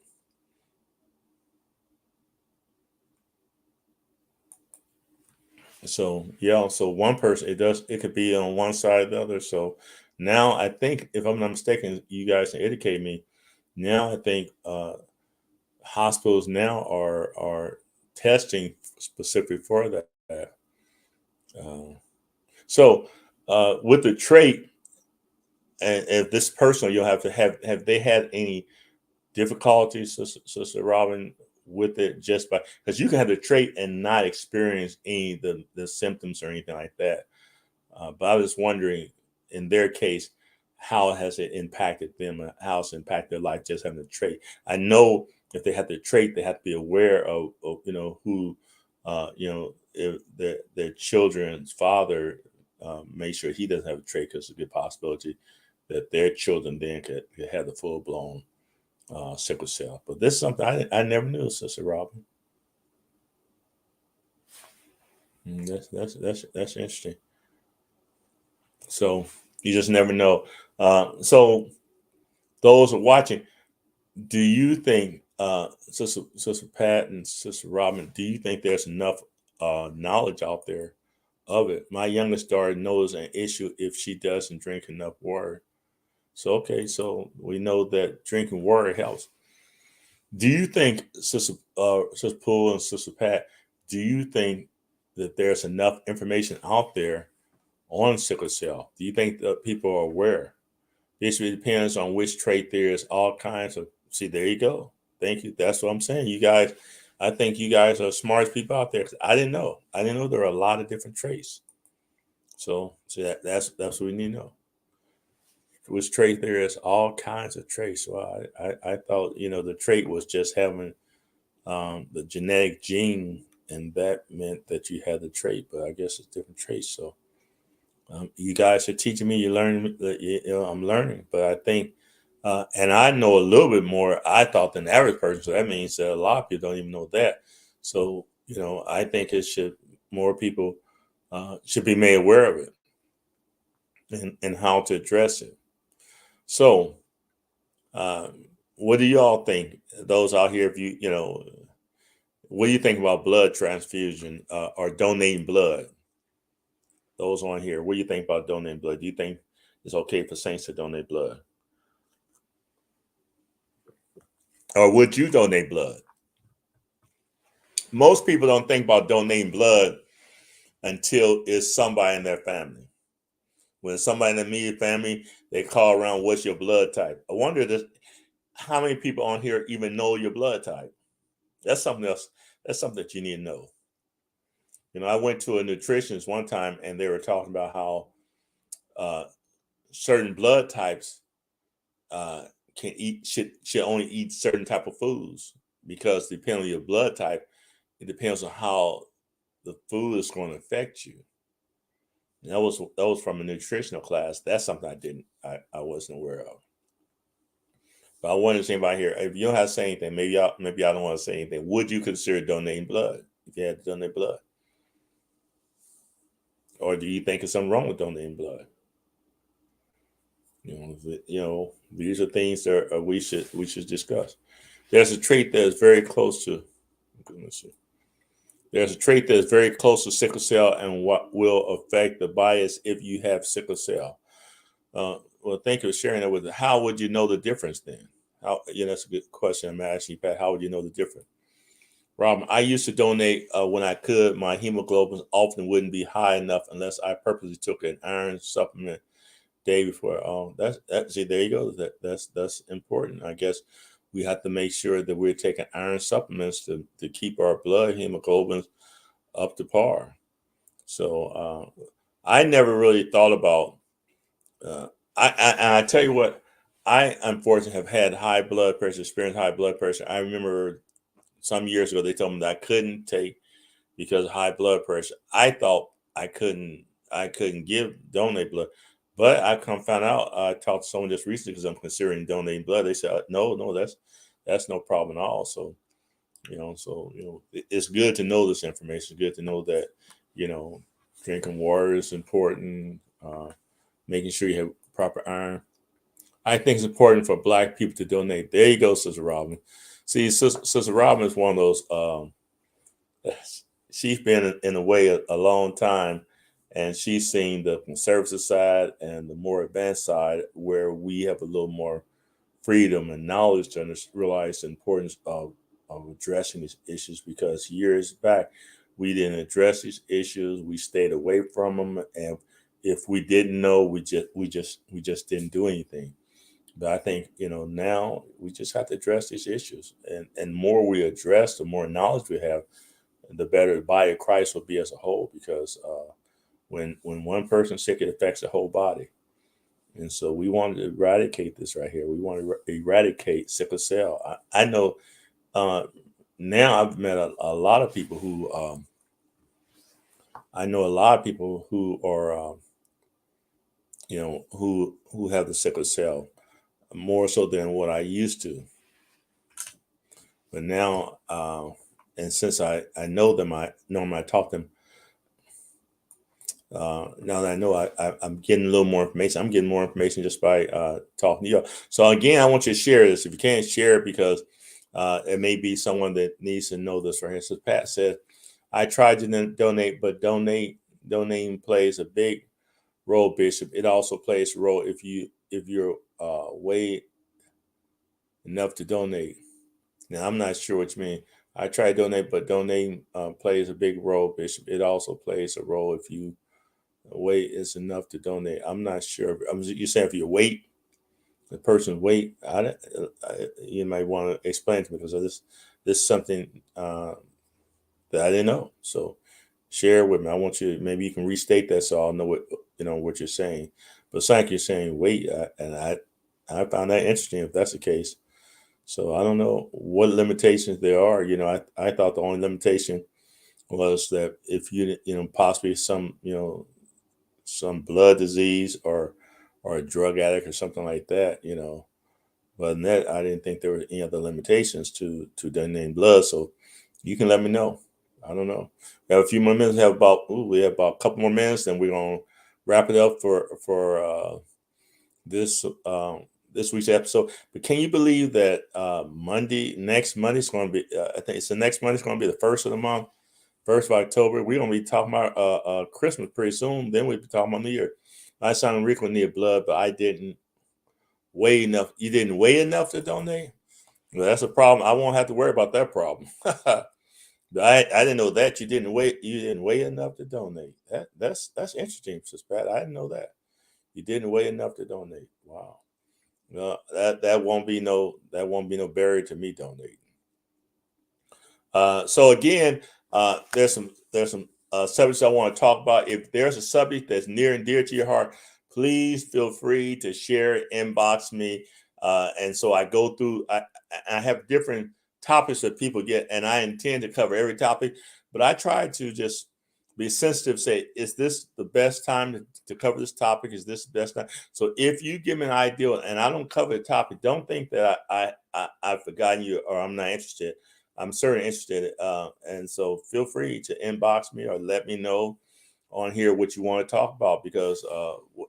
So yeah, so one person it could be on one side or the other. So now I think if I'm not mistaken, you guys can educate me. Now I think hospitals now are testing specifically for that. Uh, so with the trait, and if this person you'll have they had any difficulties, Sister Robin, with it just by because you can have the trait and not experience any of the symptoms or anything like that. But I was wondering, in their case, how has it impacted them? How it's impacted their life just having the trait? I know if they have the trait, they have to be aware of who, if their children's father make sure he doesn't have a trait because it's a good possibility that their children then could have the full blown sickle cell. But this is something I never knew, Sister Robin. That's interesting. So you just never know. So those are watching. Do you think, Sister Pat and Sister Robin, do you think there's enough knowledge out there of it? My youngest daughter knows an issue if she doesn't drink enough water. So okay, so we know that drinking water helps. Do you think, Sister Poole and Sister Pat, do you think that there's enough information out there on sickle cell? Do you think that people are aware? This really depends on which trait there is all kinds of. See, there you go. Thank you. That's what I'm saying. You guys, I think you guys are the smartest people out there. 'Cause I didn't know. I didn't know there are a lot of different traits. So that's what we need to know. Which trait there is all kinds of traits. So I thought the trait was just having the genetic gene, and that meant that you had the trait. But I guess it's different traits. So you guys are teaching me. You're learning. I'm learning. But I think, and I know a little bit more. I thought than the average person. So that means that a lot of people don't even know that. So I think it should more people should be made aware of it and how to address it. So, what do y'all think? Those out here, if what do you think about blood transfusion or donating blood? Those on here, what do you think about donating blood? Do you think it's okay for saints to donate blood? Or would you donate blood? Most people don't think about donating blood until it's somebody in their family. When somebody in the immediate family, they call around, what's your blood type? I wonder how many people on here even know your blood type? That's something else. That's something that you need to know. I went to a nutritionist one time and they were talking about how uh, certain blood types can eat should only eat certain type of foods because depending on your blood type, it depends on how the food is going to affect you. And that was from a nutritional class. That's something I wasn't aware of. But I wanted to say about here, if you don't have to say anything, maybe I don't want to say anything. Would you consider donating blood if you had to donate blood? Or do you think there's something wrong with donating blood? These are things that we should discuss. There's a trait that is very close to. Goodness. There's a trait that is very close to sickle cell and what will affect the bias if you have sickle cell. Well, thank you for sharing that with us. How would you know the difference then? That's a good question. I'm asking you, Pat. How would you know the difference? Robin, I used to donate when I could. My hemoglobin often wouldn't be high enough unless I purposely took an iron supplement day before. See, there you go. That's important. I guess we have to make sure that we're taking iron supplements to keep our blood hemoglobin up to par. So I never really thought about. Uh, I tell you what, I unfortunately have had high blood pressure, experienced high blood pressure. I remember some years ago they told me that I couldn't take because of high blood pressure. I thought I couldn't donate blood, but I come found out. I talked to someone just recently because I'm considering donating blood. They said no, that's no problem at all. So it's good to know this information. It's good to know that you know drinking water is important. Making sure you have proper iron. I think it's important for Black people to donate. There you go, Sister Robin. See, Sister Robin is one of those. She's been in a way a long time, and she's seen the conservative side and the more advanced side, where we have a little more freedom and knowledge to realize the importance of addressing these issues. Because years back, we didn't address these issues. We stayed away from them, and if we didn't know, we just didn't do anything. But I think now we just have to address these issues, and more we address, the more knowledge we have, the better the body of Christ will be as a whole. Because when one person's sick, it affects the whole body. And so we want to eradicate this right here. We want to eradicate sickle cell. I know uh, now I've met a lot of people who I know a lot of people who are who have the sickle cell more so than what I used to. But now, and since I know them, I know them, I talk to them. Now that I know, I'm getting a little more information. I'm getting more information just by talking to you. So again, I want you to share this. If you can't share it, because it may be someone that needs to know this right here. So Pat said, I tried to donate, but donating plays a big role, Bishop. It also plays a role if you're weighed enough to donate. Now I'm not sure what you mean. I try to donate, but donating plays a big role, Bishop. It also plays a role if you weight is enough to donate. I'm not sure. You saying if your weight, the person's weight, you might want to explain to me, because this is something that I didn't know. So share with me. I want you. Maybe you can restate that so I'll know what you're saying. But it's like you're saying weight, and I found that interesting if that's the case. So I don't know what limitations there are. I thought the only limitation was that if possibly some blood disease or a drug addict or something like that. But in that, I didn't think there were any other limitations to donating blood. So you can let me know. I don't know. We have a few more minutes. We have about a couple more minutes, then we're gonna wrap it up for this this week's episode. But can you believe that next Monday is going to be? I think it's the next Monday is going to be the first of the month. 1st of October. We're gonna be talking about Christmas pretty soon. Then we'll be talking about New Year. I sound Enrico needed blood, but I didn't weigh enough. You didn't weigh enough to donate? Well, that's a problem. I won't have to worry about that problem. I didn't know that you didn't weigh enough to donate. That's interesting, Sis Pat. I didn't know that. You didn't weigh enough to donate. Wow. No, that won't be no barrier to me donating. So again, there's some subjects I want to talk about. If there's a subject that's near and dear to your heart, please feel free to share it, inbox me, and so I go through. I have different topics that people get, and I intend to cover every topic, but I try to just Be sensitive. Say, is this the best time to cover this topic? Is this the best time? So if you give me an idea and I don't cover the topic, don't think that I've forgotten you or I'm not interested. I'm certainly interested. And so feel free to inbox me or let me know on here what you want to talk about, because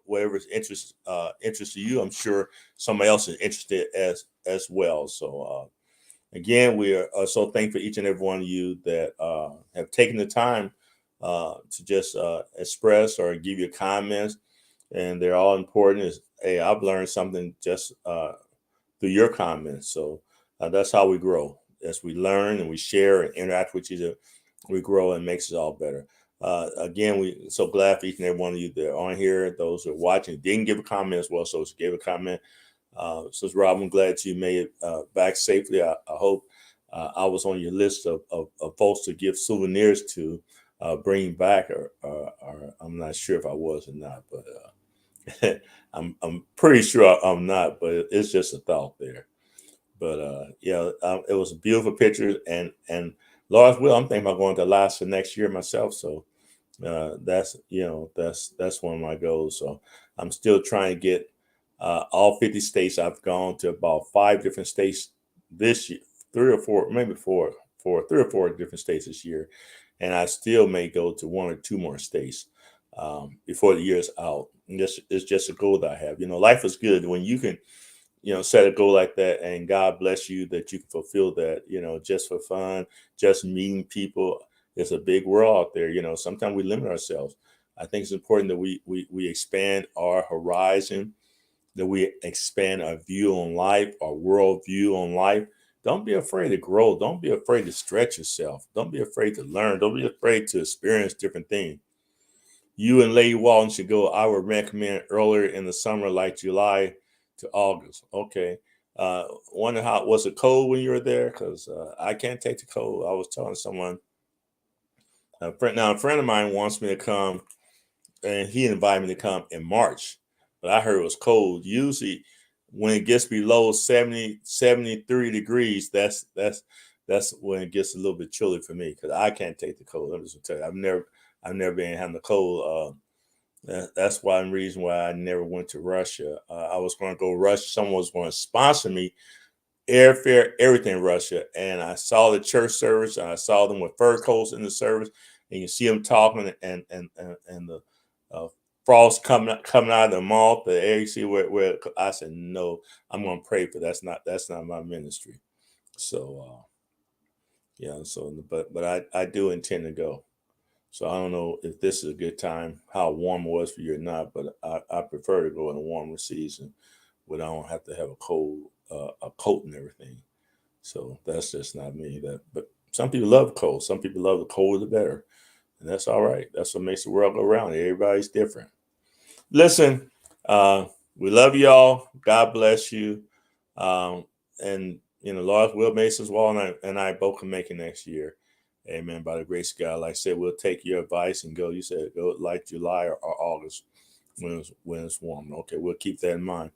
whatever's interest to you, I'm sure somebody else is interested as well. So again, we are so thankful for each and every one of you that have taken the time to just express or give your comments, and they're all important. Is hey, I've learned something just through your comments. So that's how we grow. As we learn and we share and interact with each other, we grow and makes us all better. Again, we so glad for each and every one of you that are on here. Those who are watching didn't give a comment as well, so gave a comment. So, Rob, I'm glad you made it back safely. I hope I was on your list of folks to give souvenirs to, bring back, or I'm not sure if I was or not, but I'm pretty sure I'm not. But it's just a thought there. But yeah, it was a beautiful picture, and Lord's will, I'm thinking about going to Alaska next year myself. So that's that's one of my goals. So I'm still trying to get all 50 states. I've gone to about 5 different states this year, 3 or 4, maybe four, 3 or 4 different states this year, and I still may go to 1 or 2 more states before the year's out. And this is just a goal that I have. Life is good when you can set a goal like that, and God bless you that you can fulfill that, just for fun, just meeting people. It's a big world out there. Sometimes we limit ourselves. I think it's important that we expand our horizon, that we expand our view on life, our world view on life. Don't be afraid to grow. Don't be afraid to stretch yourself. Don't be afraid to learn. Don't be afraid to experience different things. You and Lady Walton should go. I would recommend earlier in the summer, like July to August. Okay. Wonder how was it cold when you were there? Because I can't take the cold. I was telling someone, a friend of mine wants me to come, and he invited me to come in March, but I heard it was cold. Usually, when it gets below 70, 73 degrees, that's when it gets a little bit chilly for me, because I can't take the cold. Let me just tell you, I've never been having the cold. That's one reason why I never went to Russia. I was going to go Russia. Someone was going to sponsor me, airfare, everything in Russia. And I saw the church service, and I saw them with fur coats in the service, and you see them talking, and the uh, frost coming out of the mouth, the air. You see where I said no. I'm going to pray for that's not my ministry. So yeah. So but I do intend to go. So I don't know if this is a good time, how warm it was for you or not, but I prefer to go in a warmer season when I don't have to have a coat and everything. So that's just not me. But some people love cold. Some people love the colder the better, and that's all right. That's what makes the world go round. Everybody's different. Listen, uh, we love y'all. God bless you. Um, and Lord will Mason's Wall and I both can make it next year. Amen. By the grace of God, like I said, we'll take your advice and go. You said go like July or August when it's warm. Okay, we'll keep that in mind.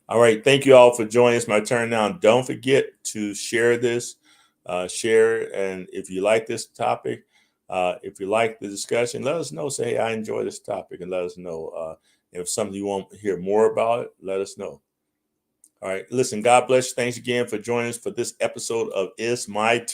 All right, thank you all for joining. It's my turn now. Don't forget to share this, share, and if you like this topic, if you like the discussion, let us know. Say, hey, I enjoy this topic, and let us know. If something you want to hear more about it, let us know. All right, listen. God bless you. Thanks again for joining us for this episode of It's My